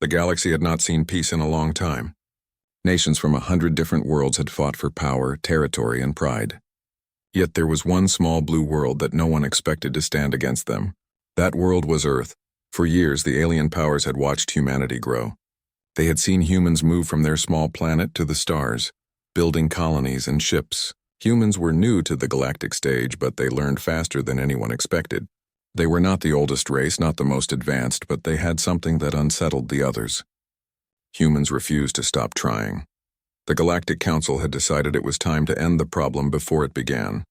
The galaxy had not seen peace in a long time. Nations from 100 different worlds had fought for power, territory, and pride. Yet there was one small blue world that no one expected to stand against them. That world was Earth. For years, the alien powers had watched humanity grow. They had seen humans move from their small planet to the stars, building colonies and ships. Humans were new to the galactic stage, but they learned faster than anyone expected. They were not the oldest race, not the most advanced, but they had something that unsettled the others. Humans refused to stop trying. The Galactic Council had decided it was time to end the problem before it began.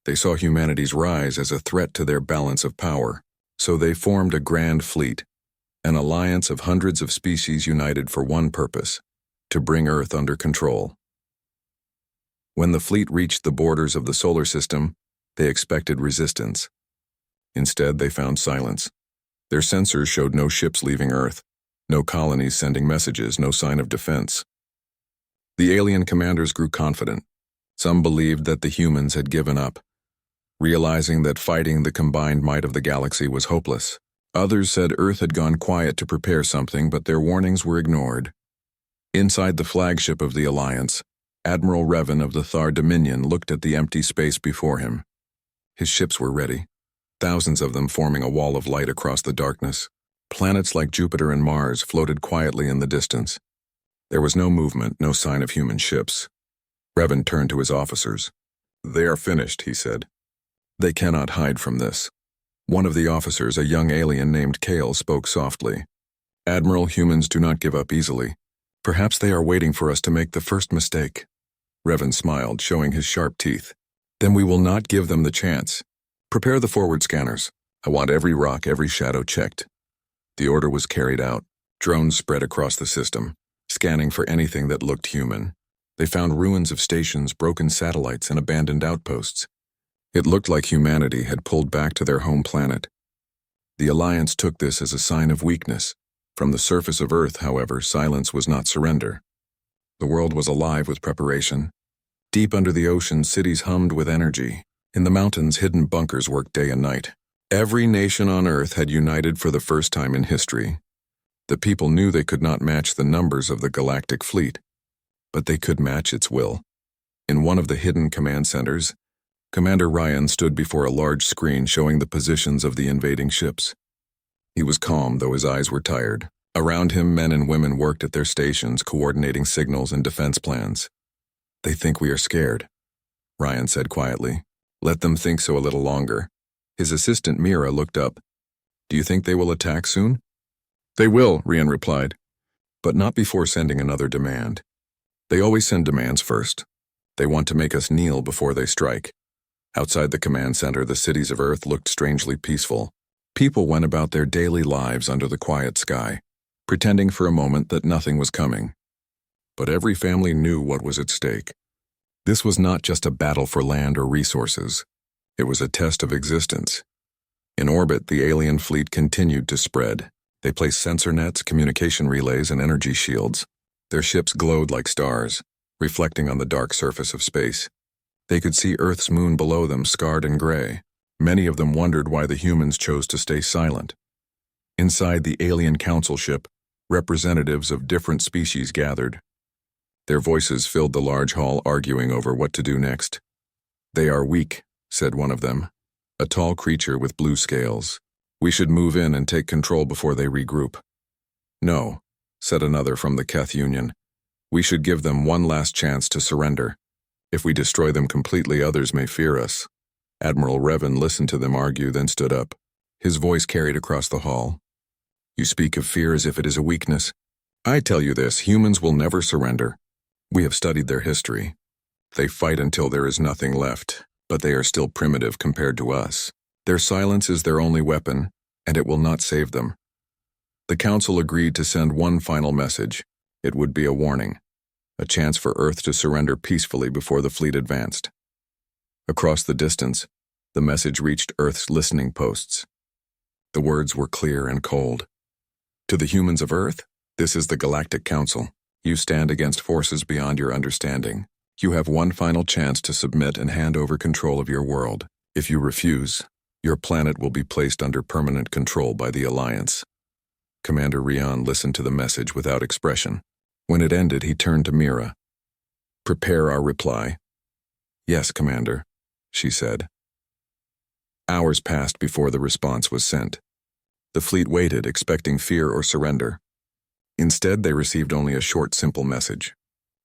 They saw humanity's rise as a threat to their balance of power, so they formed a grand fleet, an alliance of hundreds of species united for one purpose: to bring Earth under control. When the fleet reached the borders of the solar system, they expected resistance. Instead, they found silence. Their sensors showed no ships leaving Earth, no colonies sending messages, no sign of defense. The alien commanders grew confident. Some believed that the humans had given up, realizing that fighting the combined might of the galaxy was hopeless. Others said Earth had gone quiet to prepare something, but their warnings were ignored. Inside the flagship of the Alliance, Admiral Revan of the Thar Dominion looked at the empty space before him. His ships were ready, thousands of them forming a wall of light across the darkness. Planets like Jupiter and Mars floated quietly in the distance. There was no movement, no sign of human ships. Revan turned to his officers. "They are finished," he said. "They cannot hide from this." One of the officers, a young alien named Kale, spoke softly. "Admiral, humans do not give up easily. Perhaps they are waiting for us to make the first mistake." Revan smiled, showing his sharp teeth. "Then we will not give them the chance. Prepare the forward scanners. I want every rock, every shadow checked." The order was carried out. Drones spread across the system, scanning for anything that looked human. They found ruins of stations, broken satellites, and abandoned outposts. It looked like humanity had pulled back to their home planet. The Alliance took this as a sign of weakness. From the surface of Earth, however, silence was not surrender. The world was alive with preparation. Deep under the ocean, cities hummed with energy. In the mountains, hidden bunkers worked day and night. Every nation on Earth had united for the first time in history. The people knew they could not match the numbers of the galactic fleet, but they could match its will. In one of the hidden command centers, Commander Ryan stood before a large screen showing the positions of the invading ships. He was calm, though his eyes were tired. Around him, men and women worked at their stations, coordinating signals and defense plans. "They think we are scared," Ryan said quietly. "Let them think so a little longer." His assistant Mira looked up. "Do you think they will attack soon?" "They will," Ryan replied, "but not before sending another demand. They always send demands first. They want to make us kneel before they strike." Outside the command center, the cities of Earth looked strangely peaceful. People went about their daily lives under the quiet sky, pretending for a moment that nothing was coming. But every family knew what was at stake. This was not just a battle for land or resources. It was a test of existence. In orbit, the alien fleet continued to spread. They placed sensor nets, communication relays, and energy shields. Their ships glowed like stars, reflecting on the dark surface of space. They could see Earth's moon below them, scarred and gray. Many of them wondered why the humans chose to stay silent. Inside the alien council ship, representatives of different species gathered. Their voices filled the large hall, arguing over what to do next. "They are weak," said one of them, a tall creature with blue scales. "We should move in and take control before they regroup." "No," said another from the Keth Union. "We should give them one last chance to surrender. If we destroy them completely, others may fear us." Admiral Revan listened to them argue, then stood up. His voice carried across the hall. "You speak of fear as if it is a weakness. I tell you this, humans will never surrender. We have studied their history. They fight until there is nothing left, but they are still primitive compared to us. Their silence is their only weapon, and it will not save them." The Council agreed to send one final message. It would be a warning, a chance for Earth to surrender peacefully before the fleet advanced. Across the distance, the message reached Earth's listening posts. The words were clear and cold. "To the humans of Earth, this is the Galactic Council. You stand against forces beyond your understanding. You have one final chance to submit and hand over control of your world. If you refuse, your planet will be placed under permanent control by the Alliance. Commander Rian listened to the message without expression. When it ended, he turned to Mira. "Prepare our reply." "Yes, Commander," she said. Hours passed before the response was sent. The fleet waited, expecting fear or surrender. Instead, they received only a short, simple message.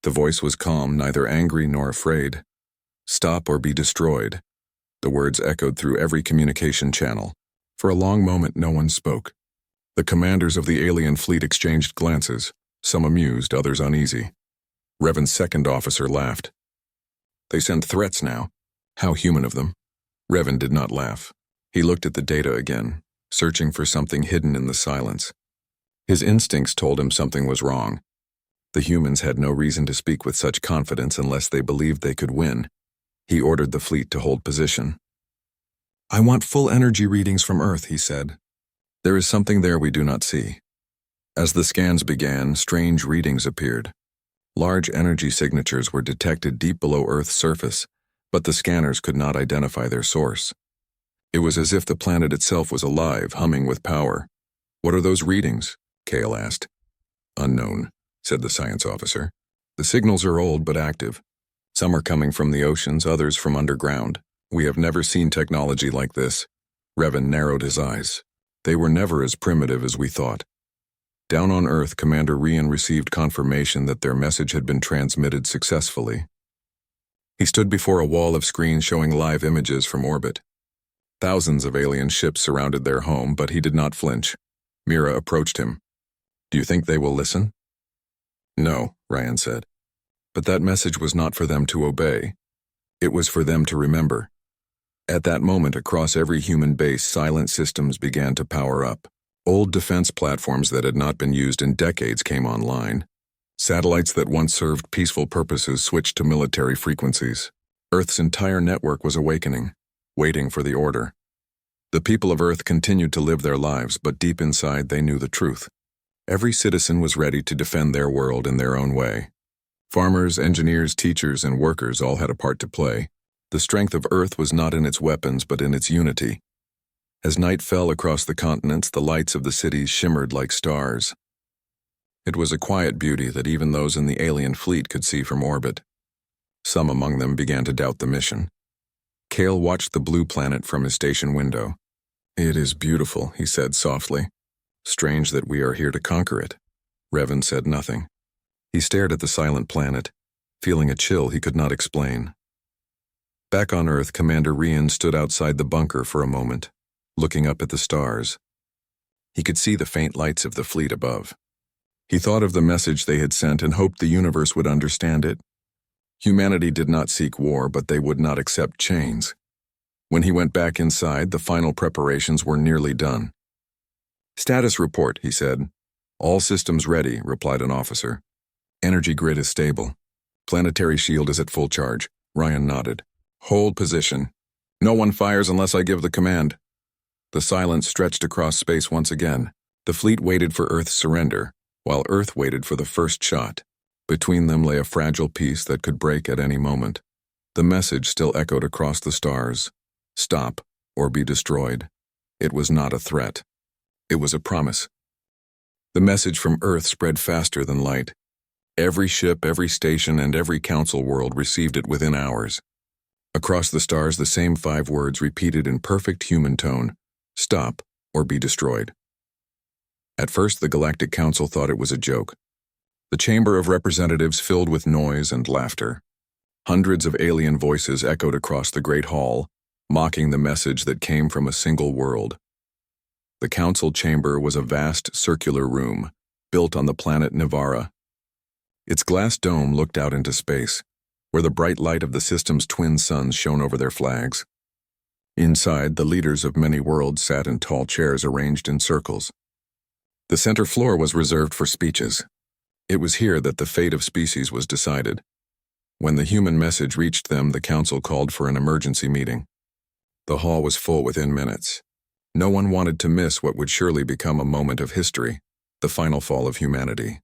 The voice was calm, neither angry nor afraid. "Stop or be destroyed." The words echoed through every communication channel. For a long moment, no one spoke. The commanders of the alien fleet exchanged glances, some amused, others uneasy. Revan's second officer laughed. "They send threats now. How human of them." Revan did not laugh. He looked at the data again, searching for something hidden in the silence. His instincts told him something was wrong. The humans had no reason to speak with such confidence unless they believed they could win. He ordered the fleet to hold position. "I want full energy readings from Earth," he said. "There is something there we do not see." As the scans began, strange readings appeared. Large energy signatures were detected deep below Earth's surface, but the scanners could not identify their source. It was as if the planet itself was alive, humming with power. "What are those readings?" Kale asked. "Unknown," said the science officer. "The signals are old but active. Some are coming from the oceans, others from underground. We have never seen technology like this." Revan narrowed his eyes. "They were never as primitive as we thought." Down on Earth, Commander Rian received confirmation that their message had been transmitted successfully. He stood before a wall of screens showing live images from orbit. Thousands of alien ships surrounded their home, but he did not flinch. Mira approached him. "Do you think they will listen?" "No," Rian said. But that message was not for them to obey. It was for them to remember. At that moment, across every human base, silent systems began to power up. Old defense platforms that had not been used in decades came online. Satellites that once served peaceful purposes switched to military frequencies. Earth's entire network was awakening, waiting for the order. The people of Earth continued to live their lives, but deep inside they knew the truth. Every citizen was ready to defend their world in their own way. Farmers, engineers, teachers, and workers all had a part to play. The strength of Earth was not in its weapons, but in its unity. As night fell across the continents, the lights of the cities shimmered like stars. It was a quiet beauty that even those in the alien fleet could see from orbit. Some among them began to doubt the mission. Kale watched the blue planet from his station window. "It is beautiful," he said softly. "Strange that we are here to conquer it." Revan said nothing. He stared at the silent planet, feeling a chill he could not explain. Back on Earth, Commander Rian stood outside the bunker for a moment, looking up at the stars. He could see the faint lights of the fleet above. He thought of the message they had sent and hoped the universe would understand it. Humanity did not seek war, but they would not accept chains. When he went back inside, the final preparations were nearly done. "Status report," he said. "All systems ready," replied an officer. "Energy grid is stable. Planetary shield is at full charge." Rian nodded. "Hold position. No one fires unless I give the command." The silence stretched across space once again. The fleet waited for Earth's surrender, while Earth waited for the first shot. Between them lay a fragile peace that could break at any moment. The message still echoed across the stars. Stop or be destroyed. It was not a threat. It was a promise. The message from Earth spread faster than light. Every ship, every station, and every council world received it within hours. Across the stars, the same 5 words repeated in perfect human tone: "Stop or be destroyed." At first, the Galactic Council thought it was a joke. The Chamber of Representatives filled with noise and laughter. Hundreds of alien voices echoed across the Great Hall, mocking the message that came from a single world. The council chamber was a vast circular room, built on the planet Nivara. Its glass dome looked out into space, where the bright light of the system's twin suns shone over their flags. Inside, the leaders of many worlds sat in tall chairs arranged in circles. The center floor was reserved for speeches. It was here that the fate of species was decided. When the human message reached them, the council called for an emergency meeting. The hall was full within minutes. No one wanted to miss what would surely become a moment of history, the final fall of humanity.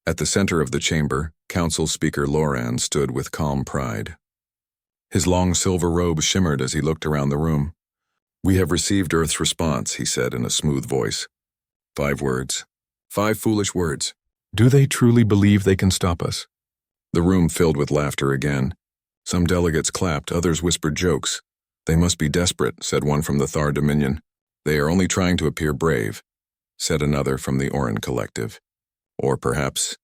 At the center of the chamber, Council Speaker Loran stood with calm pride. His long silver robe shimmered as he looked around the room. "We have received Earth's response," he said in a smooth voice. 5 words. 5 foolish words. Do they truly believe they can stop us? The room filled with laughter again. Some delegates clapped, others whispered jokes. They must be desperate, said one from the Thar Dominion. They are only trying to appear brave, said another from the Orin Collective. Or perhaps,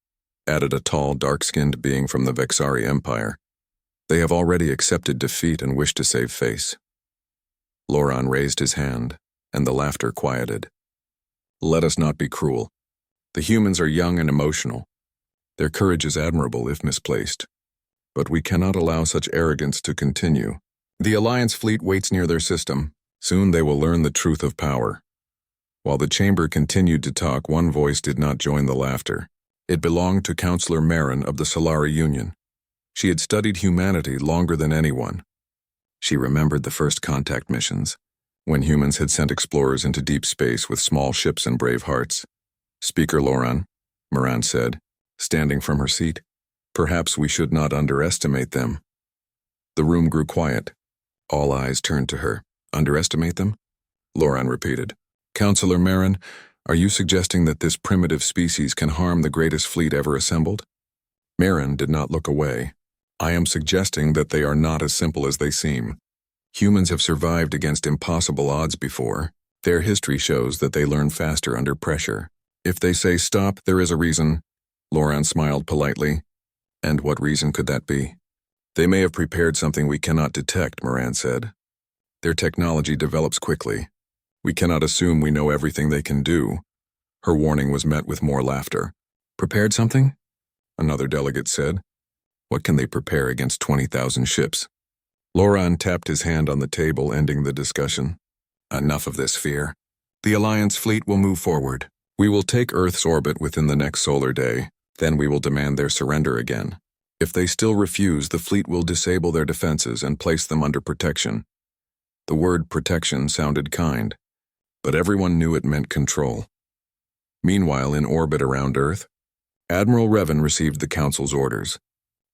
added a tall, dark-skinned being from the Vexari Empire, they have already accepted defeat and wish to save face. Loran raised his hand, and the laughter quieted. Let us not be cruel. The humans are young and emotional. Their courage is admirable if misplaced. But we cannot allow such arrogance to continue. The Alliance fleet waits near their system. Soon they will learn the truth of power. While the chamber continued to talk, one voice did not join the laughter. It belonged to Counselor Marin of the Solari Union. She had studied humanity longer than anyone. She remembered the first contact missions, when humans had sent explorers into deep space with small ships and brave hearts. Speaker Loran, Marin said, standing from her seat. Perhaps we should not underestimate them. The room grew quiet. All eyes turned to her. Underestimate them? Loran repeated. Counselor Marin, are you suggesting that this primitive species can harm the greatest fleet ever assembled? Marin did not look away. I am suggesting that they are not as simple as they seem. Humans have survived against impossible odds before. Their history shows that they learn faster under pressure. If they say stop, there is a reason. Loran smiled politely. And what reason could that be? They may have prepared something we cannot detect, Marin said. Their technology develops quickly. We cannot assume we know everything they can do. Her warning was met with more laughter. Prepared something? Another delegate said. What can they prepare against 20,000 ships? Loran tapped his hand on the table, ending the discussion. Enough of this fear. The Alliance fleet will move forward. We will take Earth's orbit within the next solar day. Then we will demand their surrender again. If they still refuse, the fleet will disable their defenses and place them under protection. The word protection sounded kind, but everyone knew it meant control. Meanwhile, in orbit around Earth, Admiral Revan received the Council's orders.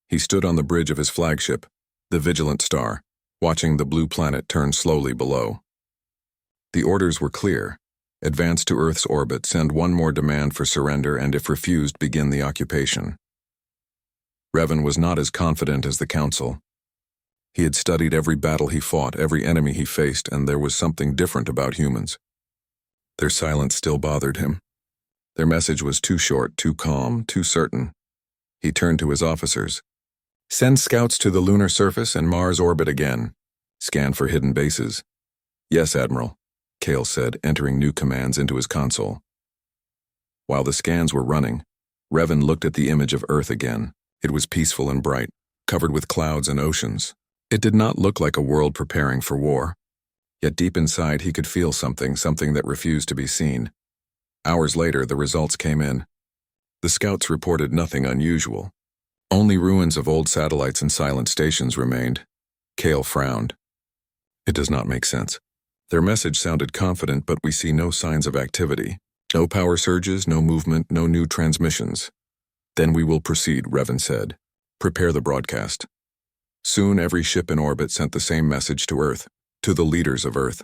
He stood on the bridge of his flagship, the Vigilant Star, watching the blue planet turn slowly below. The orders were clear. Advance to Earth's orbit, send one more demand for surrender, and if refused, begin the occupation. Revan was not as confident as the Council. He had studied every battle he fought, every enemy he faced, and there was something different about humans. Their silence still bothered him. Their message was too short, too calm, too certain. He turned to his officers. Send scouts to the lunar surface and Mars orbit again. Scan for hidden bases. Yes, Admiral, Kale said, entering new commands into his console. While the scans were running, Revan looked at the image of Earth again. It was peaceful and bright, covered with clouds and oceans. It did not look like a world preparing for war. Yet deep inside he could feel something that refused to be seen. Hours later, the results came in. The scouts reported nothing unusual. Only ruins of old satellites and silent stations remained. Kale frowned. It does not make sense. Their message sounded confident, but we see no signs of activity. No power surges, no movement, no new transmissions. Then we will proceed, Revan said. Prepare the broadcast. Soon every ship in orbit sent the same message to Earth, to the leaders of Earth.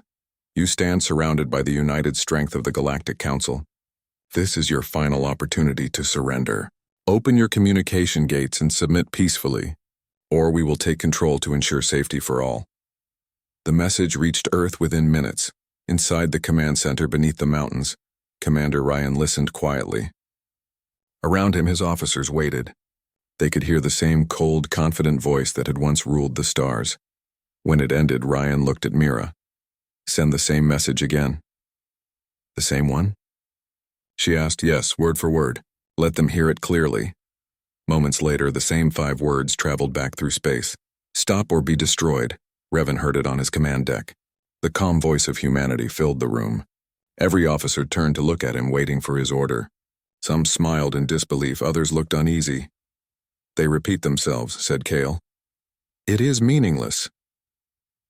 You stand surrounded by the united strength of the Galactic Council. This is your final opportunity to surrender. Open your communication gates and submit peacefully, or we will take control to ensure safety for all. The message reached Earth within minutes. Inside the command center beneath the mountains, Commander Ryan listened quietly. Around him, his officers waited. They could hear the same cold, confident voice that had once ruled the stars. When it ended, Ryan looked at Mira. Send the same message again. The same one? She asked. Yes, word for word. Let them hear it clearly. Moments later, the same 5 words traveled back through space. Stop or be destroyed. Revan heard it on his command deck. The calm voice of humanity filled the room. Every officer turned to look at him, waiting for his order. Some smiled in disbelief, others looked uneasy. They repeat themselves, said Kale. It is meaningless.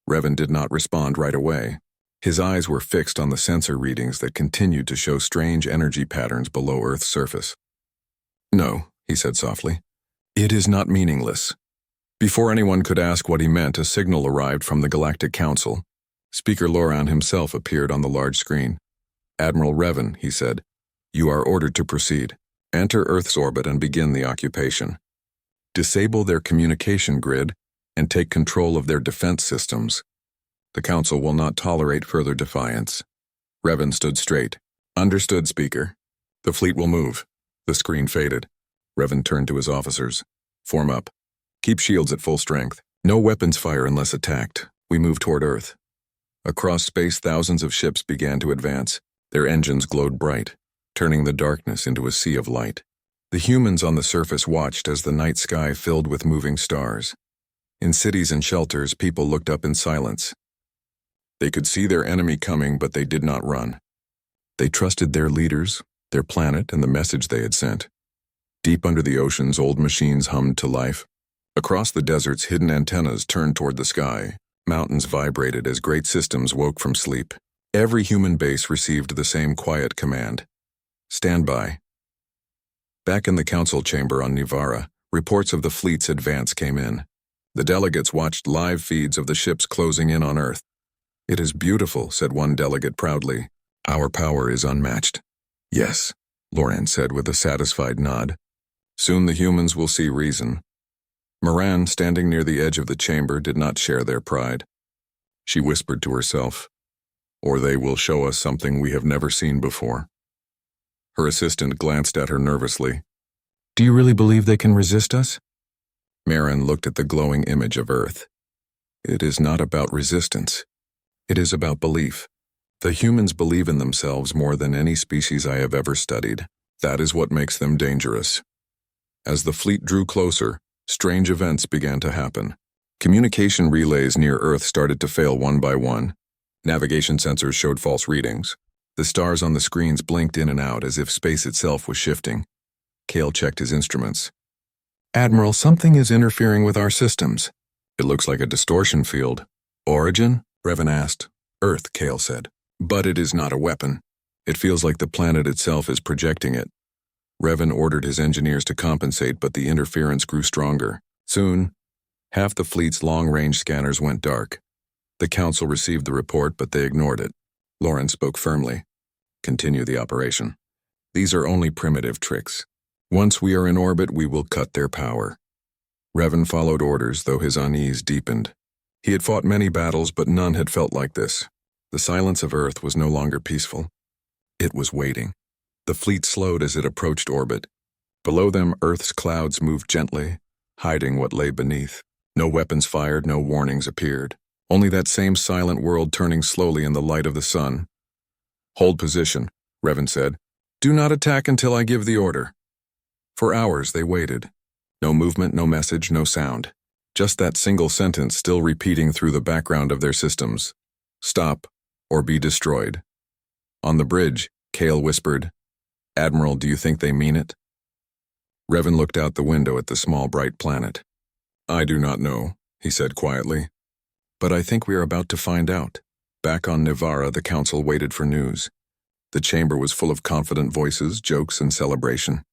Revan did not respond right away. His eyes were fixed on the sensor readings that continued to show strange energy patterns below Earth's surface. No, he said softly. It is not meaningless. Before anyone could ask what he meant, a signal arrived from the Galactic Council. Speaker Loran himself appeared on the large screen. Admiral Revan, he said, You are ordered to proceed. Enter Earth's orbit and begin the occupation. Disable their communication grid and take control of their defense systems. The Council will not tolerate further defiance. Revan stood straight. Understood, Speaker. The fleet will move. The screen faded. Revan turned to his officers. Form up. Keep shields at full strength. No weapons fire unless attacked. We move toward Earth. Across space, thousands of ships began to advance. Their engines glowed bright, turning the darkness into a sea of light. The humans on the surface watched as the night sky filled with moving stars. In cities and shelters, people looked up in silence. They could see their enemy coming, but they did not run. They trusted their leaders, their planet, and the message they had sent. Deep under the oceans, old machines hummed to life. Across the deserts, hidden antennas turned toward the sky. Mountains vibrated as great systems woke from sleep. Every human base received the same quiet command. Stand by. Back in the council chamber on Nivara, reports of the fleet's advance came in. The delegates watched live feeds of the ships closing in on Earth. It is beautiful, said one delegate proudly. Our power is unmatched. Yes, Loran said with a satisfied nod. Soon the humans will see reason. Moran, standing near the edge of the chamber, did not share their pride. She whispered to herself, or they will show us something we have never seen before. Her assistant glanced at her nervously. Do you really believe they can resist us? Marin looked at the glowing image of Earth. It is not about resistance. It is about belief. The humans believe in themselves more than any species I have ever studied. That is what makes them dangerous. As the fleet drew closer, strange events began to happen. Communication relays near Earth started to fail one by one. Navigation sensors showed false readings. The stars on the screens blinked in and out as if space itself was shifting. Kale checked his instruments. Admiral, something is interfering with our systems. It looks like a distortion field. Origin? Revan asked. Earth, Kale said. But it is not a weapon. It feels like the planet itself is projecting it. Revan ordered his engineers to compensate, but the interference grew stronger. Soon, half the fleet's long-range scanners went dark. The Council received the report, but they ignored it. Loran spoke firmly. Continue the operation. These are only primitive tricks. Once we are in orbit, we will cut their power. Revan followed orders, though his unease deepened. He had fought many battles, but none had felt like this. The silence of Earth was no longer peaceful. It was waiting. The fleet slowed as it approached orbit. Below them, Earth's clouds moved gently, hiding what lay beneath. No weapons fired, no warnings appeared. Only that same silent world turning slowly in the light of the sun. Hold position, Revan said. Do not attack until I give the order. For hours they waited. No movement, no message, no sound. Just that single sentence still repeating through the background of their systems. Stop, or be destroyed. On the bridge, Kale whispered, Admiral, do you think they mean it? Revan looked out the window at the small bright planet. I do not know, he said quietly. But I think we are about to find out. Back on Nivara, the Council waited for news. The chamber was full of confident voices, jokes, and celebration.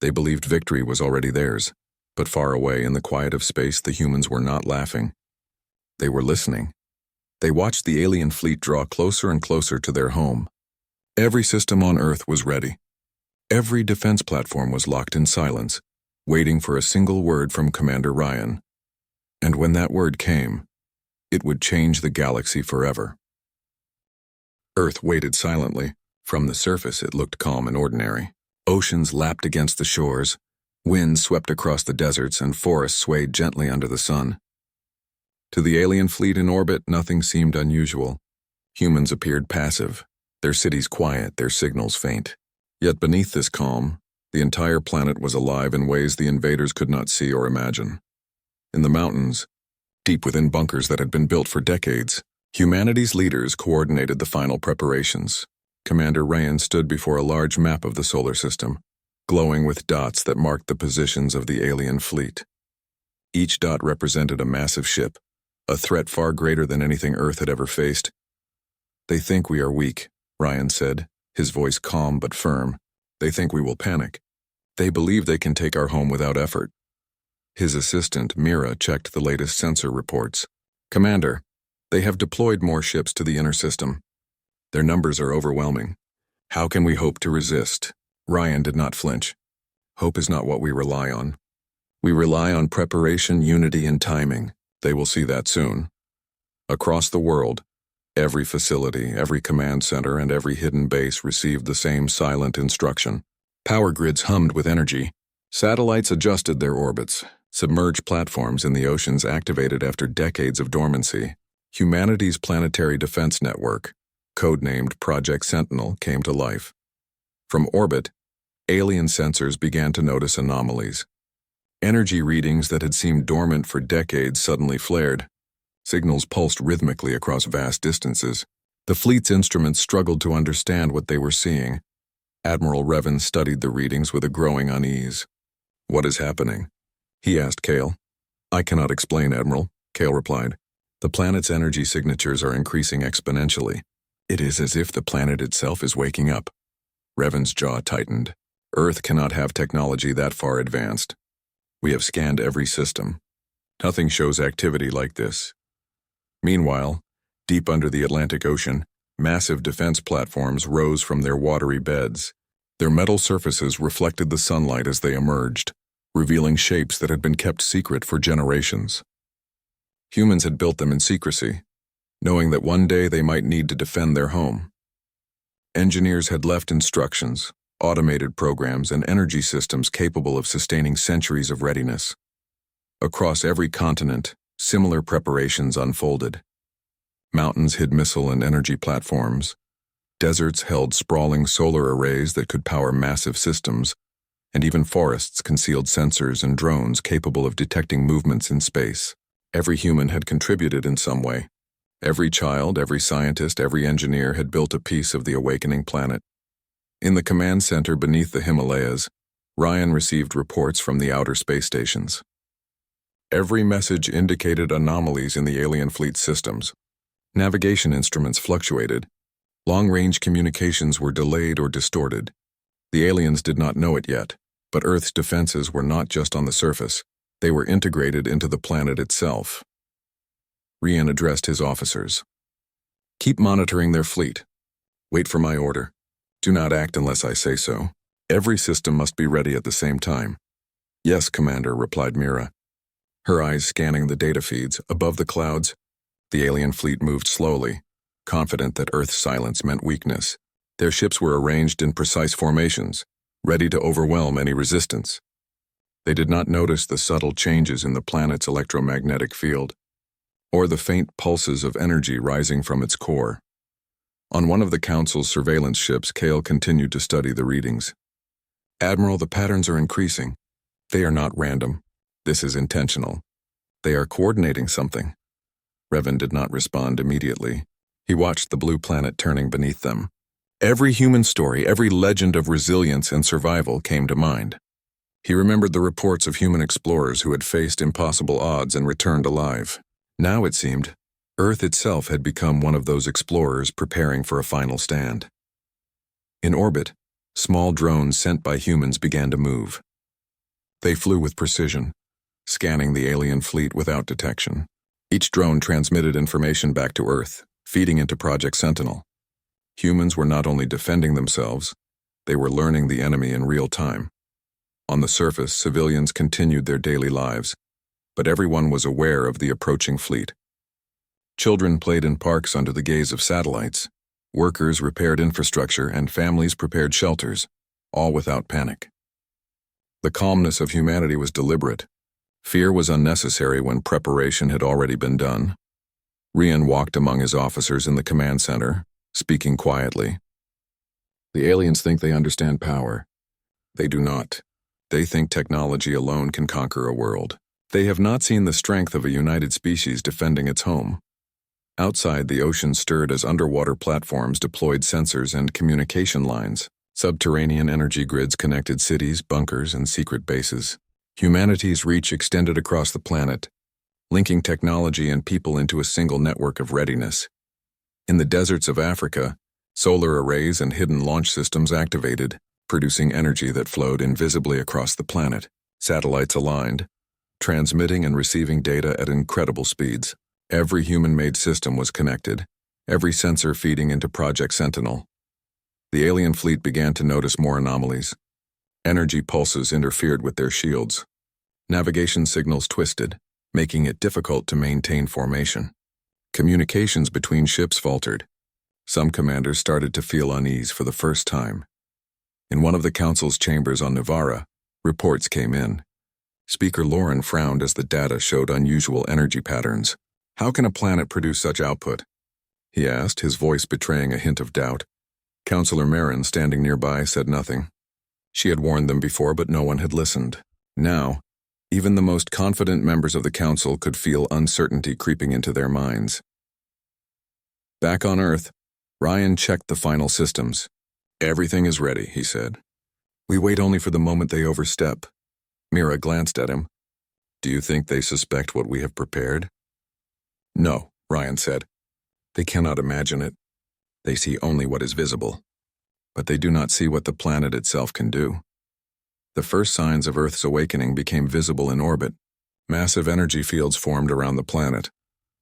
They believed victory was already theirs, but far away in the quiet of space, the humans were not laughing. They were listening. They watched the alien fleet draw closer and closer to their home. Every system on Earth was ready. Every defense platform was locked in silence, waiting for a single word from Commander Ryan. And when that word came, it would change the galaxy forever. Earth waited silently. From the surface, it looked calm and ordinary. Oceans lapped against the shores, winds swept across the deserts, and forests swayed gently under the sun. To the alien fleet in orbit, nothing seemed unusual. Humans appeared passive, their cities quiet, their signals faint. Yet beneath this calm, the entire planet was alive in ways the invaders could not see or imagine. In the mountains, deep within bunkers that had been built for decades, humanity's leaders coordinated the final preparations. Commander Ryan stood before a large map of the solar system, glowing with dots that marked the positions of the alien fleet. Each dot represented a massive ship, a threat far greater than anything Earth had ever faced. They think we are weak, Ryan said, his voice calm but firm. They think we will panic. They believe they can take our home without effort. His assistant, Mira, checked the latest sensor reports. Commander, they have deployed more ships to the inner system. Their numbers are overwhelming. How can we hope to resist? Ryan did not flinch. Hope is not what we rely on. We rely on preparation, unity, and timing. They will see that soon. Across the world, every facility, every command center, and every hidden base received the same silent instruction. Power grids hummed with energy. Satellites adjusted their orbits. Submerged platforms in the oceans activated after decades of dormancy. Humanity's planetary defense network, codenamed Project Sentinel, came to life. From orbit, alien sensors began to notice anomalies. Energy readings that had seemed dormant for decades suddenly flared. Signals pulsed rhythmically across vast distances. The fleet's instruments struggled to understand what they were seeing. Admiral Revan studied the readings with a growing unease. "What is happening?" he asked Kale. "I cannot explain, Admiral," Kale replied. "The planet's energy signatures are increasing exponentially. It is as if the planet itself is waking up." Revan's jaw tightened. "Earth cannot have technology that far advanced. We have scanned every system. Nothing shows activity like this." Meanwhile, deep under the Atlantic Ocean, massive defense platforms rose from their watery beds. Their metal surfaces reflected the sunlight as they emerged, revealing shapes that had been kept secret for generations. Humans had built them in secrecy, knowing that one day they might need to defend their home. Engineers had left instructions, automated programs, and energy systems capable of sustaining centuries of readiness. Across every continent, similar preparations unfolded. Mountains hid missile and energy platforms. Deserts held sprawling solar arrays that could power massive systems, and even forests concealed sensors and drones capable of detecting movements in space. Every human had contributed in some way. Every child, every scientist, every engineer had built a piece of the awakening planet. In the command center beneath the Himalayas, Ryan received reports from the outer space stations. Every message indicated anomalies in the alien fleet systems. Navigation instruments fluctuated. Long-range communications were delayed or distorted. The aliens did not know it yet, but Earth's defenses were not just on the surface. They were integrated into the planet itself. Ryan addressed his officers. "Keep monitoring their fleet. Wait for my order. Do not act unless I say so. Every system must be ready at the same time." "Yes, Commander," replied Mira. Her eyes scanning the data feeds. Above the clouds, the alien fleet moved slowly, confident that Earth's silence meant weakness. Their ships were arranged in precise formations, ready to overwhelm any resistance. They did not notice the subtle changes in the planet's electromagnetic field, or the faint pulses of energy rising from its core. On one of the Council's surveillance ships, Kale continued to study the readings. "Admiral, the patterns are increasing. They are not random. This is intentional. They are coordinating something." Revan did not respond immediately. He watched the blue planet turning beneath them. Every human story, every legend of resilience and survival came to mind. He remembered the reports of human explorers who had faced impossible odds and returned alive. Now, it seemed, Earth itself had become one of those explorers preparing for a final stand. In orbit, small drones sent by humans began to move. They flew with precision, scanning the alien fleet without detection. Each drone transmitted information back to Earth, feeding into Project Sentinel. Humans were not only defending themselves, they were learning the enemy in real time. On the surface, civilians continued their daily lives, but everyone was aware of the approaching fleet. Children played in parks under the gaze of satellites. Workers repaired infrastructure, and families prepared shelters, all without panic. The calmness of humanity was deliberate. Fear was unnecessary when preparation had already been done. Ryan walked among his officers in the command center, speaking quietly. "The aliens think they understand power. They do not. They think technology alone can conquer a world. They have not seen the strength of a united species defending its home." Outside, the ocean stirred as underwater platforms deployed sensors and communication lines. Subterranean energy grids connected cities, bunkers, and secret bases. Humanity's reach extended across the planet, linking technology and people into a single network of readiness. In the deserts of Africa, solar arrays and hidden launch systems activated, producing energy that flowed invisibly across the planet. Satellites aligned, transmitting and receiving data at incredible speeds. Every human-made system was connected, every sensor feeding into Project Sentinel. The alien fleet began to notice more anomalies. Energy pulses interfered with their shields. Navigation signals twisted, making it difficult to maintain formation. Communications between ships faltered. Some commanders started to feel unease for the first time. In one of the council's chambers on Nivara, reports came in. Speaker Lauren frowned as the data showed unusual energy patterns. "How can a planet produce such output?" he asked, his voice betraying a hint of doubt. Councillor Marin, standing nearby, said nothing. She had warned them before, but no one had listened. Now, even the most confident members of the council could feel uncertainty creeping into their minds. Back on Earth, Ryan checked the final systems. "Everything is ready," he said. "We wait only for the moment they overstep." Mira glanced at him. "Do you think they suspect what we have prepared?" "No," Ryan said. "They cannot imagine it. They see only what is visible. But they do not see what the planet itself can do." The first signs of Earth's awakening became visible in orbit. Massive energy fields formed around the planet.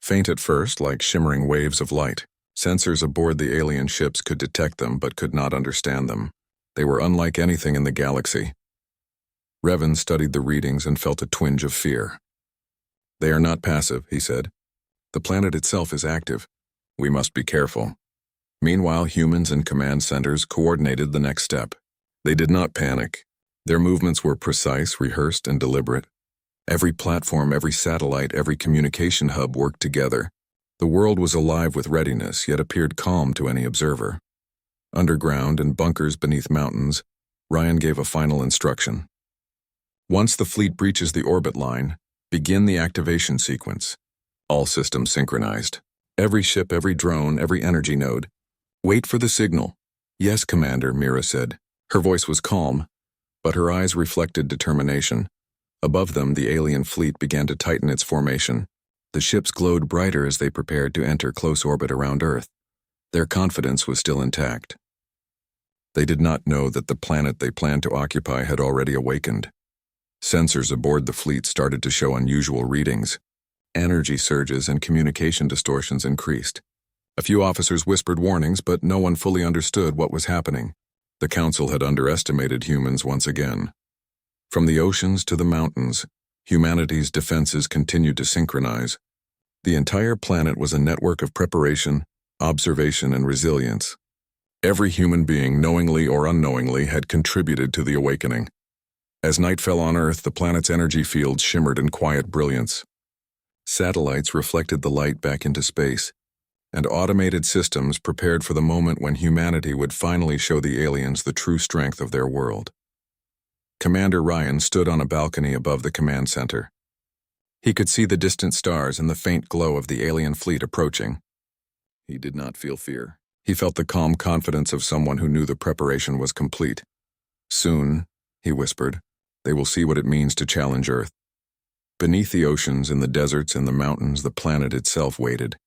Faint at first, like shimmering waves of light. Sensors aboard the alien ships could detect them but could not understand them. They were unlike anything in the galaxy. Revan studied the readings and felt a twinge of fear. "They are not passive," he said. "The planet itself is active. We must be careful." Meanwhile, humans and command centers coordinated the next step. They did not panic. Their movements were precise, rehearsed, and deliberate. Every platform, every satellite, every communication hub worked together. The world was alive with readiness, yet appeared calm to any observer. Underground, in bunkers beneath mountains, Ryan gave a final instruction. "Once the fleet breaches the orbit line, begin the activation sequence. All systems synchronized. Every ship, every drone, every energy node. Wait for the signal." "Yes, Commander," Mira said. Her voice was calm, but her eyes reflected determination. Above them, the alien fleet began to tighten its formation. The ships glowed brighter as they prepared to enter close orbit around Earth. Their confidence was still intact. They did not know that the planet they planned to occupy had already awakened. Sensors aboard the fleet started to show unusual readings. Energy surges and communication distortions increased. A few officers whispered warnings, but no one fully understood what was happening. The Council had underestimated humans once again. From the oceans to the mountains, humanity's defenses continued to synchronize. The entire planet was a network of preparation, observation, and resilience. Every human being, knowingly or unknowingly, had contributed to the awakening. As night fell on Earth, the planet's energy fields shimmered in quiet brilliance. Satellites reflected the light back into space, and automated systems prepared for the moment when humanity would finally show the aliens the true strength of their world. Commander Ryan stood on a balcony above the command center. He could see the distant stars and the faint glow of the alien fleet approaching. He did not feel fear. He felt the calm confidence of someone who knew the preparation was complete. "Soon," he whispered, "they will see what it means to challenge Earth." Beneath the oceans, in the deserts, and the mountains, the planet itself waited.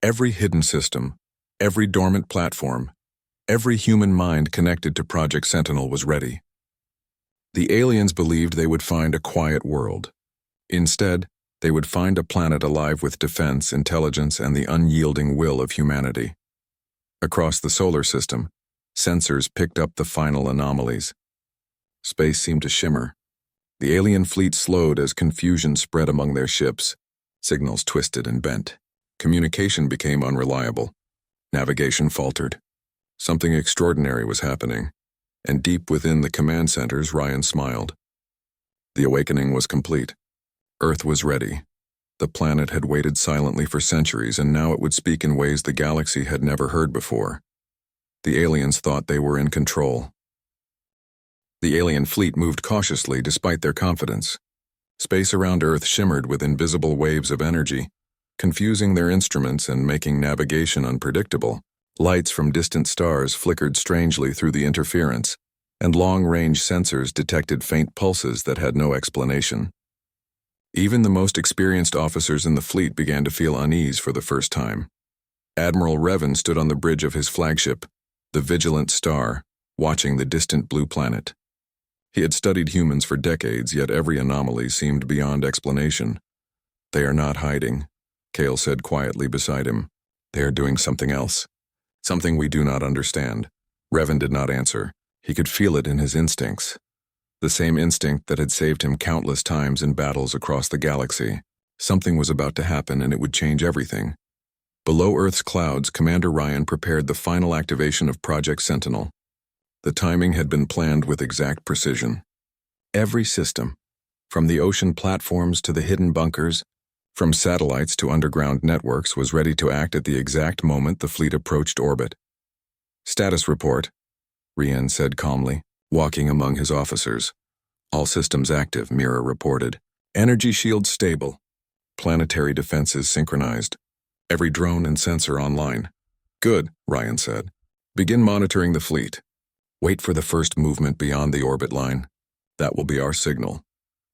Every hidden system, every dormant platform, every human mind connected to Project Sentinel was ready. The aliens believed they would find a quiet world. Instead, they would find a planet alive with defense, intelligence, and the unyielding will of humanity. Across the solar system, sensors picked up the final anomalies. Space seemed to shimmer. The alien fleet slowed as confusion spread among their ships. Signals twisted and bent. Communication became unreliable. Navigation faltered. Something extraordinary was happening, and deep within the command centers, Ryan smiled. The awakening was complete. Earth was ready. The planet had waited silently for centuries, and now it would speak in ways the galaxy had never heard before. The aliens thought they were in control. The alien fleet moved cautiously despite their confidence. Space around Earth shimmered with invisible waves of energy, confusing their instruments and making navigation unpredictable. Lights from distant stars flickered strangely through the interference, and long-range sensors detected faint pulses that had no explanation. Even the most experienced officers in the fleet began to feel unease for the first time. Admiral Revan stood on the bridge of his flagship, the Vigilant Star, watching the distant blue planet. He had studied humans for decades, yet every anomaly seemed beyond explanation. "They are not hiding," Kale said quietly beside him. "They are doing something else. Something we do not understand. Revan did not answer. He could feel it in his instincts. The same instinct that had saved him countless times in battles across the galaxy. Something was about to happen and it would change everything. Below Earth's clouds, Commander Ryan prepared the final activation of Project Sentinel. The timing had been planned with exact precision. Every system, from the ocean platforms to the hidden bunkers, from satellites to underground networks, was ready to act at the exact moment the fleet approached orbit. "Status report," Ryan said calmly, walking among his officers. "All systems active," Mira reported. "Energy shields stable. Planetary defenses synchronized. Every drone and sensor online." "Good," Ryan said. "Begin monitoring the fleet. Wait for the first movement beyond the orbit line. That will be our signal."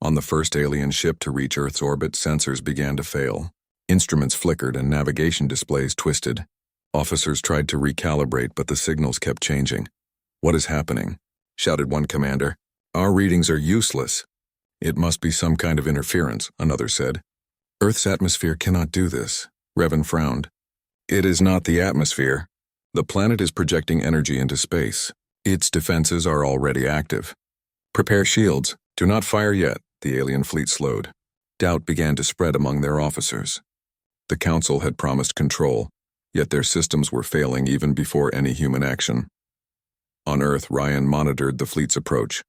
On the first alien ship to reach Earth's orbit, sensors began to fail. Instruments flickered and navigation displays twisted. Officers tried to recalibrate, but the signals kept changing. "What is happening?" shouted one commander. "Our readings are useless." "It must be some kind of interference," another said. "Earth's atmosphere cannot do this." Revan frowned. "It is not the atmosphere. The planet is projecting energy into space. Its defenses are already active. Prepare shields. Do not fire yet." The alien fleet slowed. Doubt began to spread among their officers. The Council had promised control, yet their systems were failing even before any human action. On Earth, Ryan monitored the fleet's approach.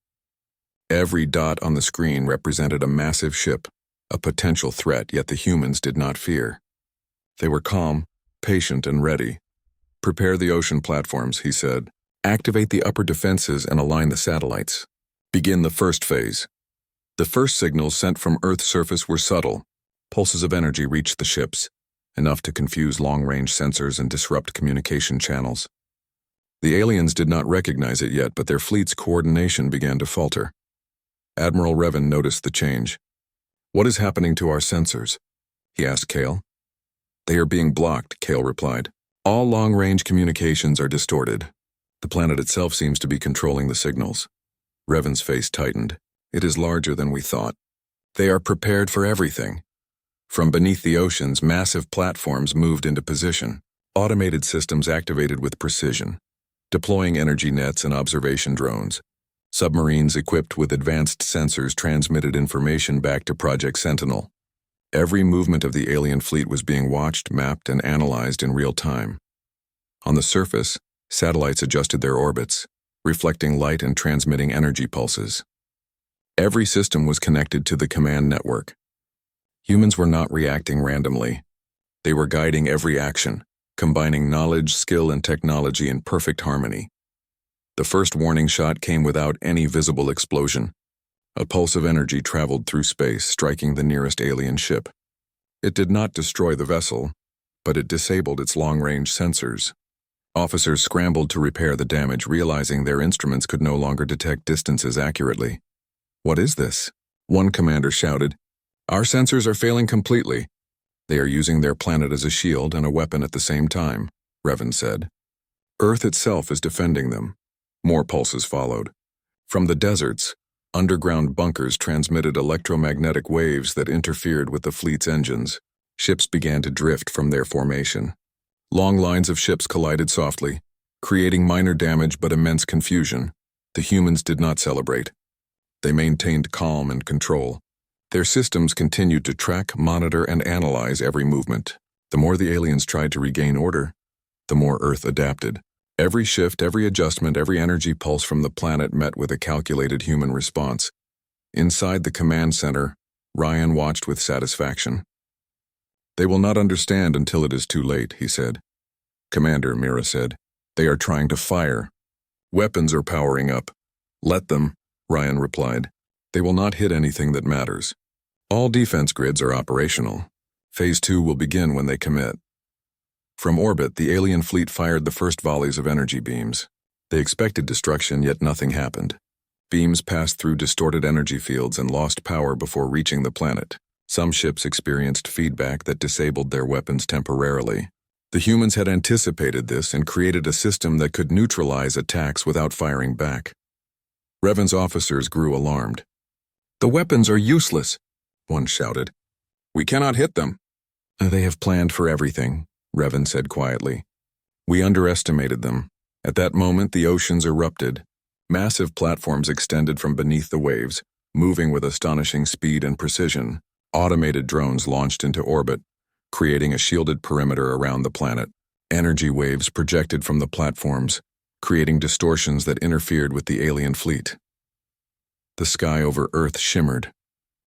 Every dot on the screen represented a massive ship, a potential threat, yet the humans did not fear. They were calm, patient, and ready. "Prepare the ocean platforms," he said. "Activate the upper defenses and align the satellites. Begin the first phase." The first signals sent from Earth's surface were subtle. Pulses of energy reached the ships, enough to confuse long-range sensors and disrupt communication channels. The aliens did not recognize it yet, but their fleet's coordination began to falter. Admiral Revan noticed the change. "What is happening to our sensors?" he asked Kale. "They are being blocked," Kale replied. "All long-range communications are distorted. The planet itself seems to be controlling the signals." Revan's face tightened. "It is larger than we thought. They are prepared for everything." From beneath the oceans, massive platforms moved into position. Automated systems activated with precision, deploying energy nets and observation drones. Submarines equipped with advanced sensors transmitted information back to Project Sentinel. Every movement of the alien fleet was being watched, mapped, and analyzed in real time. On the surface, satellites adjusted their orbits, reflecting light and transmitting energy pulses. Every system was connected to the command network. Humans were not reacting randomly. They were guiding every action, combining knowledge, skill, and technology in perfect harmony. The first warning shot came without any visible explosion. A pulse of energy traveled through space, striking the nearest alien ship. It did not destroy the vessel, but it disabled its long-range sensors. Officers scrambled to repair the damage, realizing their instruments could no longer detect distances accurately. "What is this?" one commander shouted. "Our sensors are failing completely." "They are using their planet as a shield and a weapon at the same time," Revan said. "Earth itself is defending them." More pulses followed. From the deserts, underground bunkers transmitted electromagnetic waves that interfered with the fleet's engines. Ships began to drift from their formation. Long lines of ships collided softly, creating minor damage but immense confusion. The humans did not celebrate. They maintained calm and control. Their systems continued to track, monitor, and analyze every movement. The more the aliens tried to regain order, the more Earth adapted. Every shift, every adjustment, every energy pulse from the planet met with a calculated human response. Inside the command center, Ryan watched with satisfaction. "They will not understand until it is too late," he said. "Commander," Mira said, "they are trying to fire. Weapons are powering up." "Let them," Ryan replied. "They will not hit anything that matters. All defense grids are operational. Phase 2 will begin when they commit." From orbit, the alien fleet fired the first volleys of energy beams. They expected destruction, yet nothing happened. Beams passed through distorted energy fields and lost power before reaching the planet. Some ships experienced feedback that disabled their weapons temporarily. The humans had anticipated this and created a system that could neutralize attacks without firing back. Revan's officers grew alarmed. "The weapons are useless," one shouted. "We cannot hit them." "They have planned for everything," Revan said quietly. "We underestimated them. At that moment, the oceans erupted. Massive platforms extended from beneath the waves, moving with astonishing speed and precision. Automated drones launched into orbit, creating a shielded perimeter around the planet. Energy waves projected from the platforms, creating distortions that interfered with the alien fleet. The sky over Earth shimmered.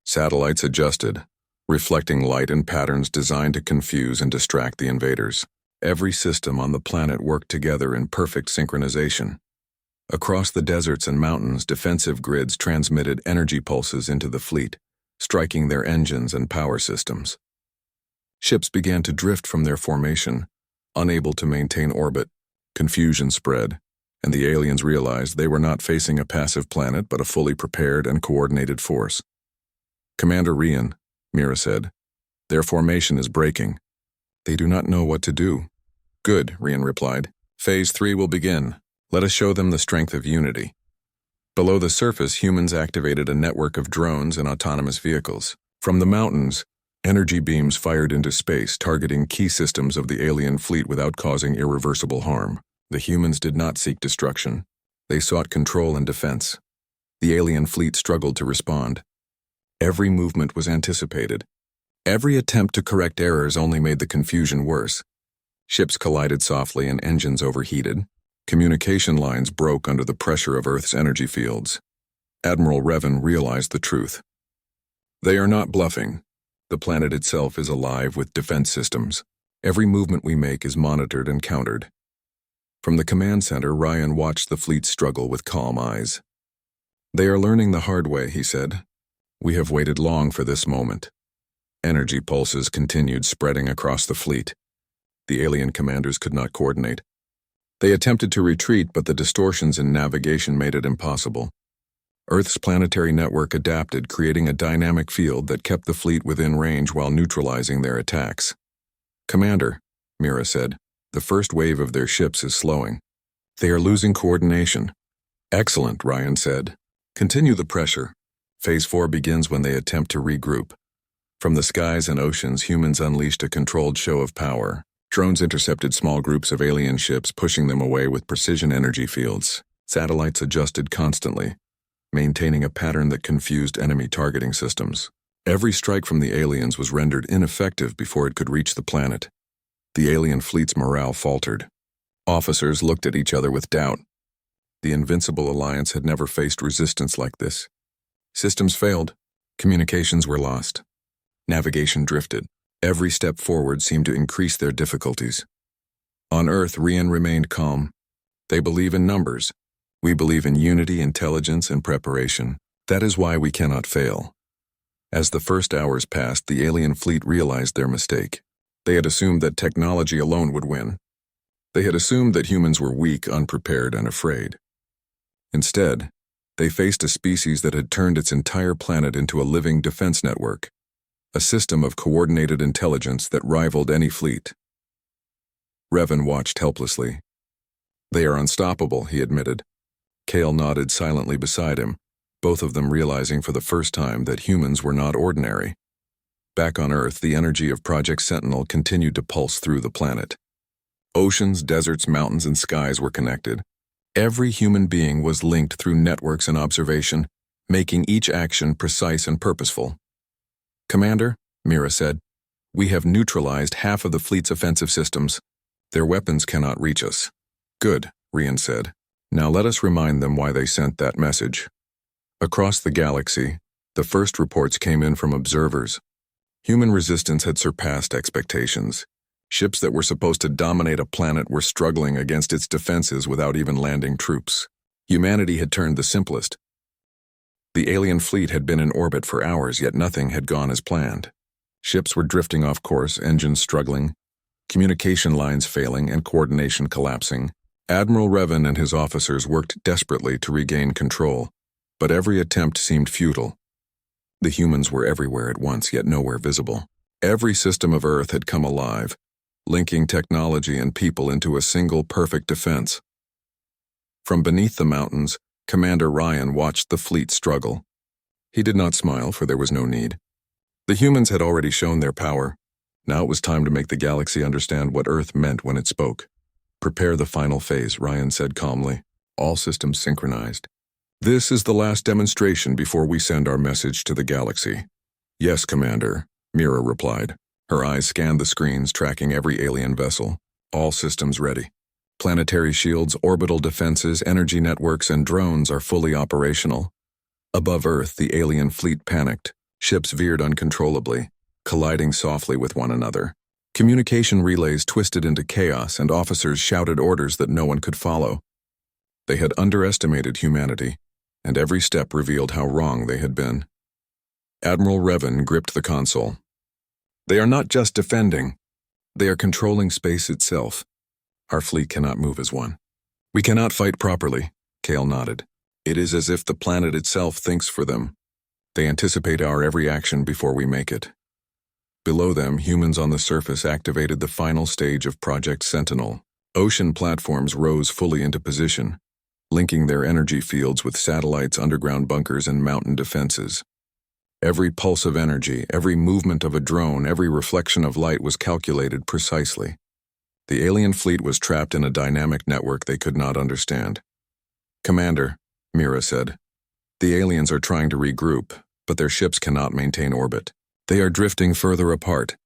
Satellites adjusted, reflecting light in patterns designed to confuse and distract the invaders. Every system on the planet worked together in perfect synchronization. Across the deserts and mountains, defensive grids transmitted energy pulses into the fleet, striking their engines and power systems. Ships began to drift from their formation, unable to maintain orbit. Confusion spread, and the aliens realized they were not facing a passive planet but a fully prepared and coordinated force. "Commander Rian," Mira said, "their formation is breaking. They do not know what to do." "Good," Rian replied. "Phase 3 will begin. Let us show them the strength of unity." Below the surface, humans activated a network of drones and autonomous vehicles. From the mountains, energy beams fired into space, targeting key systems of the alien fleet without causing irreversible harm. The humans did not seek destruction. They sought control and defense. The alien fleet struggled to respond. Every movement was anticipated. Every attempt to correct errors only made the confusion worse. Ships collided softly and engines overheated. Communication lines broke under the pressure of Earth's energy fields. Admiral Revan realized the truth. They are not bluffing. The planet itself is alive with defense systems. Every movement we make is monitored and countered. From the command center, Ryan watched the fleet struggle with calm eyes. "They are learning the hard way," he said. "We have waited long for this moment." Energy pulses continued spreading across the fleet. The alien commanders could not coordinate. They attempted to retreat, but the distortions in navigation made it impossible. Earth's planetary network adapted, creating a dynamic field that kept the fleet within range while neutralizing their attacks. "Commander," Mira said, "the first wave of their ships is slowing. They are losing coordination." "Excellent," Ryan said. "Continue the pressure. Phase 4 begins when they attempt to regroup." From the skies and oceans, humans unleashed a controlled show of power. Drones intercepted small groups of alien ships, pushing them away with precision energy fields. Satellites adjusted constantly, maintaining a pattern that confused enemy targeting systems. Every strike from the aliens was rendered ineffective before it could reach the planet. The alien fleet's morale faltered. Officers looked at each other with doubt. The Invincible Alliance had never faced resistance like this. Systems failed. Communications were lost. Navigation drifted. Every step forward seemed to increase their difficulties. On Earth, Rian remained calm. "They believe in numbers. We believe in unity, intelligence, and preparation. That is why we cannot fail." As the first hours passed, the alien fleet realized their mistake. They had assumed that technology alone would win. They had assumed that humans were weak, unprepared, and afraid. Instead, they faced a species that had turned its entire planet into a living defense network, a system of coordinated intelligence that rivaled any fleet. Revan watched helplessly. "They are unstoppable," he admitted. Kale nodded silently beside him, both of them realizing for the first time that humans were not ordinary. Back on Earth, the energy of Project Sentinel continued to pulse through the planet. Oceans, deserts, mountains, and skies were connected. Every human being was linked through networks and observation, making each action precise and purposeful. "Commander," Mira said, "we have neutralized half of the fleet's offensive systems. Their weapons cannot reach us." "Good," Rian said. "Now let us remind them why they sent that message." Across the galaxy, the first reports came in from observers. Human resistance had surpassed expectations. Ships that were supposed to dominate a planet were struggling against its defenses without even landing troops. Humanity had turned the simplest. The alien fleet had been in orbit for hours, yet nothing had gone as planned. Ships were drifting off course, engines struggling, communication lines failing, and coordination collapsing. Admiral Revan and his officers worked desperately to regain control, but every attempt seemed futile. The humans were everywhere at once, yet nowhere visible. Every system of Earth had come alive, linking technology and people into a single perfect defense. From beneath the mountains, Commander Ryan watched the fleet struggle. He did not smile, for there was no need. The humans had already shown their power. Now it was time to make the galaxy understand what Earth meant when it spoke. Prepare the final phase, Ryan said calmly. All systems synchronized. This is the last demonstration before we send our message to the galaxy. Yes, Commander, Mira replied. Her eyes scanned the screens, tracking every alien vessel. All systems ready. Planetary shields, orbital defenses, energy networks, and drones are fully operational. Above Earth, the alien fleet panicked. Ships veered uncontrollably, colliding softly with one another. Communication relays twisted into chaos, and officers shouted orders that no one could follow. They had underestimated humanity, and every step revealed how wrong they had been. Admiral Revan gripped the console. They are not just defending. They are controlling space itself. Our fleet cannot move as one. We cannot fight properly, Kale nodded. It is as if the planet itself thinks for them. They anticipate our every action before we make it. Below them, humans on the surface activated the final stage of Project Sentinel. Ocean platforms rose fully into position, linking their energy fields with satellites, underground bunkers, and mountain defenses. Every pulse of energy, every movement of a drone, every reflection of light was calculated precisely. The alien fleet was trapped in a dynamic network they could not understand. Commander, Mira said, the aliens are trying to regroup, but their ships cannot maintain orbit. They are drifting further apart.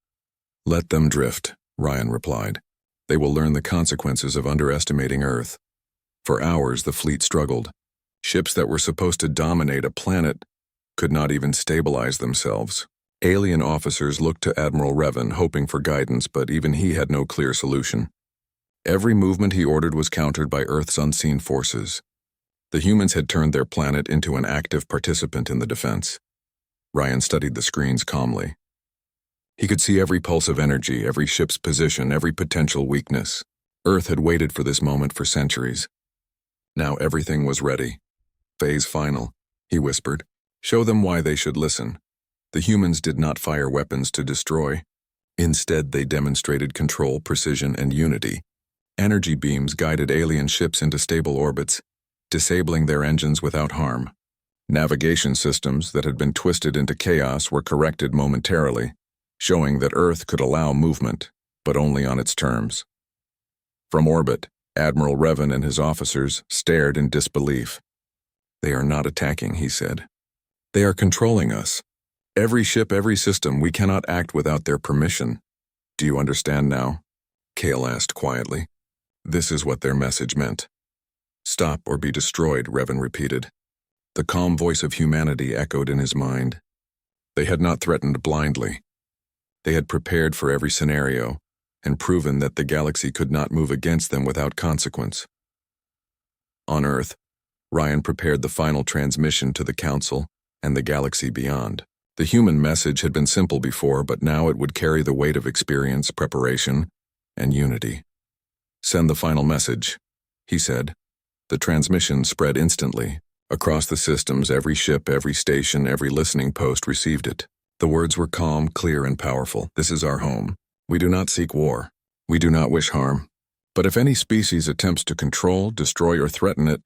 Let them drift, Ryan replied. They will learn the consequences of underestimating Earth. For hours, the fleet struggled. Ships that were supposed to dominate a planet could not even stabilize themselves. Alien officers looked to Admiral Revan, hoping for guidance, but even he had no clear solution. Every movement he ordered was countered by Earth's unseen forces. The humans had turned their planet into an active participant in the defense. Ryan studied the screens calmly. He could see every pulse of energy, every ship's position, every potential weakness. Earth had waited for this moment for centuries. Now everything was ready. Phase final, he whispered. Show them why they should listen. The humans did not fire weapons to destroy. Instead, they demonstrated control, precision, and unity. Energy beams guided alien ships into stable orbits, disabling their engines without harm. Navigation systems that had been twisted into chaos were corrected momentarily, showing that Earth could allow movement, but only on its terms. From orbit, Admiral Revan and his officers stared in disbelief. They are not attacking, he said. They are controlling us. Every ship, every system, we cannot act without their permission. Do you understand now? Kale asked quietly. This is what their message meant. Stop or be destroyed, Revan repeated. The calm voice of humanity echoed in his mind. They had not threatened blindly. They had prepared for every scenario and proven that the galaxy could not move against them without consequence. On Earth, Ryan prepared the final transmission to the Council and the galaxy beyond. The human message had been simple before, but now it would carry the weight of experience, preparation, and unity. Send the final message, he said. The transmission spread instantly. Across the systems, every ship, every station, every listening post received it. The words were calm, clear, and powerful. This is our home. We do not seek war. We do not wish harm. But if any species attempts to control, destroy, or threaten it,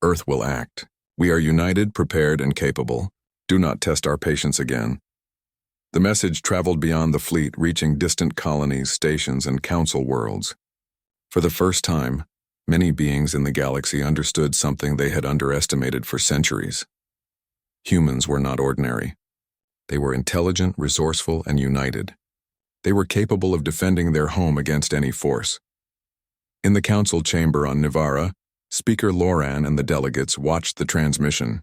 Earth will act. We are united, prepared, and capable. Do not test our patience again. The message traveled beyond the fleet, reaching distant colonies, stations, and council worlds. For the first time, many beings in the galaxy understood something they had underestimated for centuries. Humans were not ordinary. They were intelligent, resourceful, and united. They were capable of defending their home against any force. In the council chamber on Nivara, Speaker Loran and the delegates watched the transmission.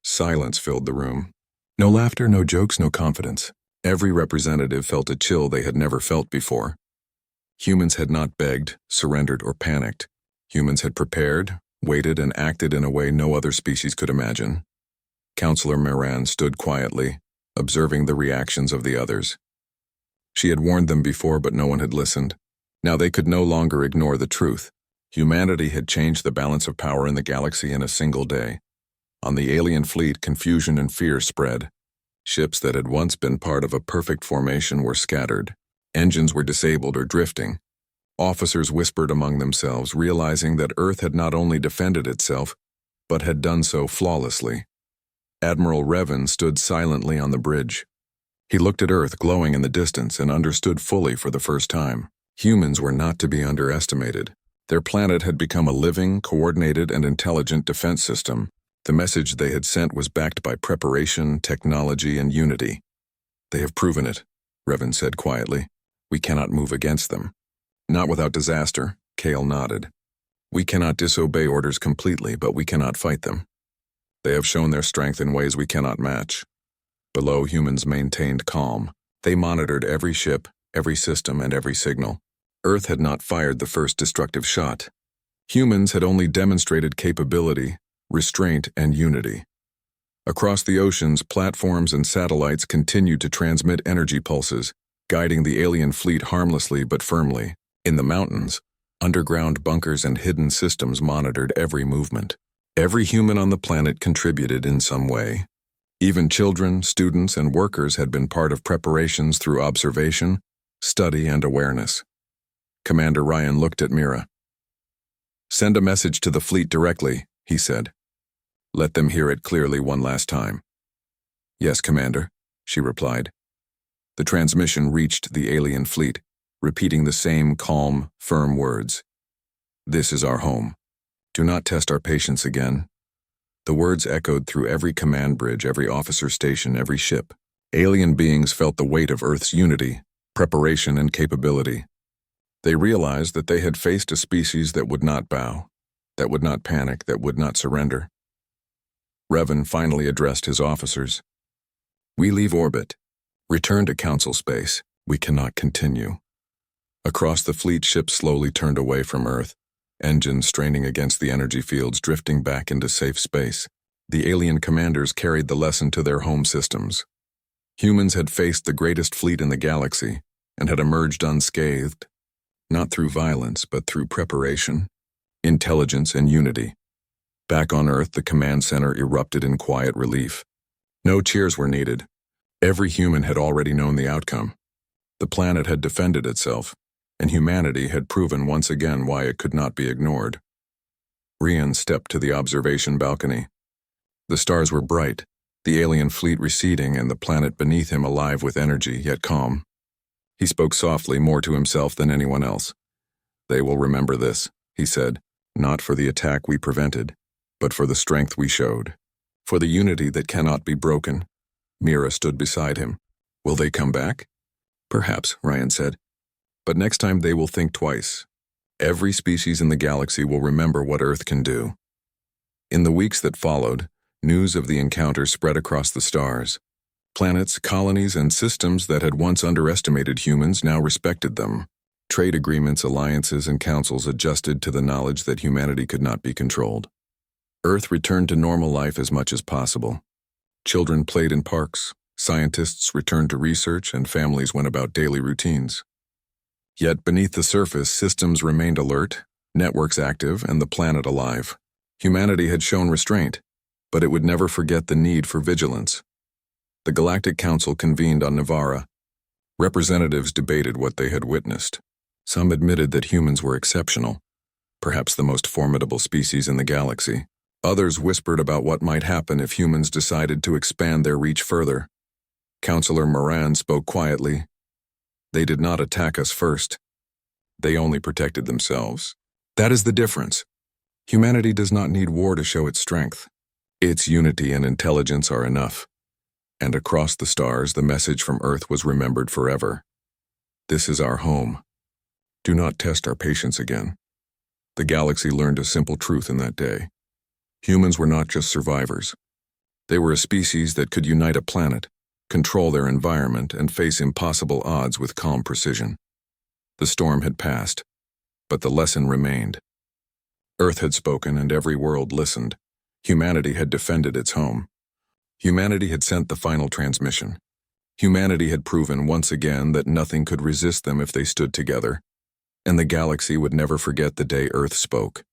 Silence filled the room. No laughter, no jokes, no confidence. Every representative felt a chill they had never felt before. Humans had not begged, surrendered, or panicked. Humans had prepared, waited, and acted in a way no other species could imagine. Counselor Moran stood quietly, observing the reactions of the others. She had warned them before, but no one had listened. Now they could no longer ignore the truth. Humanity had changed the balance of power in the galaxy in a single day. On the alien fleet, confusion and fear spread. Ships that had once been part of a perfect formation were scattered. Engines were disabled or drifting. Officers whispered among themselves, realizing that Earth had not only defended itself, but had done so flawlessly. Admiral Revan stood silently on the bridge. He looked at Earth glowing in the distance and understood fully for the first time. Humans were not to be underestimated. Their planet had become a living, coordinated, and intelligent defense system. The message they had sent was backed by preparation, technology, and unity. "They have proven it," Revan said quietly. "We cannot move against them." "Not without disaster," Kale nodded. "We cannot disobey orders completely, but we cannot fight them. They have shown their strength in ways we cannot match." Below, humans maintained calm. They monitored every ship, every system, and every signal. Earth had not fired the first destructive shot. Humans had only demonstrated capability, restraint, and unity. Across the oceans, platforms and satellites continued to transmit energy pulses, guiding the alien fleet harmlessly but firmly. In the mountains, underground bunkers and hidden systems monitored every movement. Every human on the planet contributed in some way. Even children, students, and workers had been part of preparations through observation, study, and awareness. Commander Ryan looked at Mira. "Send a message to the fleet directly," he said. "Let them hear it clearly one last time." "Yes, Commander," she replied. The transmission reached the alien fleet, repeating the same calm, firm words. "This is our home. Do not test our patience again." The words echoed through every command bridge, every officer station, every ship. Alien beings felt the weight of Earth's unity, preparation, and capability. They realized that they had faced a species that would not bow, that would not panic, that would not surrender. Revan finally addressed his officers. "We leave orbit. Return to Council space. We cannot continue." Across the fleet, ships slowly turned away from Earth, engines straining against the energy fields, drifting back into safe space. The alien commanders carried the lesson to their home systems. Humans had faced the greatest fleet in the galaxy and had emerged unscathed, not through violence, but through preparation, intelligence, and unity. Back on Earth, the command center erupted in quiet relief. No cheers were needed. Every human had already known the outcome. The planet had defended itself, and humanity had proven once again why it could not be ignored. Rian stepped to the observation balcony. The stars were bright, the alien fleet receding, and the planet beneath him alive with energy, yet calm. He spoke softly, more to himself than anyone else. "They will remember this," he said, "not for the attack we prevented, but for the strength we showed, for the unity that cannot be broken." Mira stood beside him. "Will they come back?" "Perhaps," Ryan said. "But next time they will think twice. Every species in the galaxy will remember what Earth can do." In the weeks that followed, news of the encounter spread across the stars. Planets, colonies, and systems that had once underestimated humans now respected them. Trade agreements, alliances, and councils adjusted to the knowledge that humanity could not be controlled. Earth returned to normal life as much as possible. Children played in parks, scientists returned to research, and families went about daily routines. Yet beneath the surface, systems remained alert, networks active, and the planet alive. Humanity had shown restraint, but it would never forget the need for vigilance. The Galactic Council convened on Navara. Representatives debated what they had witnessed. Some admitted that humans were exceptional, perhaps the most formidable species in the galaxy. Others whispered about what might happen if humans decided to expand their reach further. Counselor Moran spoke quietly. "They did not attack us first. They only protected themselves. That is the difference. Humanity does not need war to show its strength. Its unity and intelligence are enough." And across the stars, the message from Earth was remembered forever. "This is our home. Do not test our patience again." The galaxy learned a simple truth in that day. Humans were not just survivors. They were a species that could unite a planet, control their environment, and face impossible odds with calm precision. The storm had passed, but the lesson remained. Earth had spoken and every world listened. Humanity had defended its home. Humanity had sent the final transmission. Humanity had proven once again that nothing could resist them if they stood together, and the galaxy would never forget the day Earth spoke.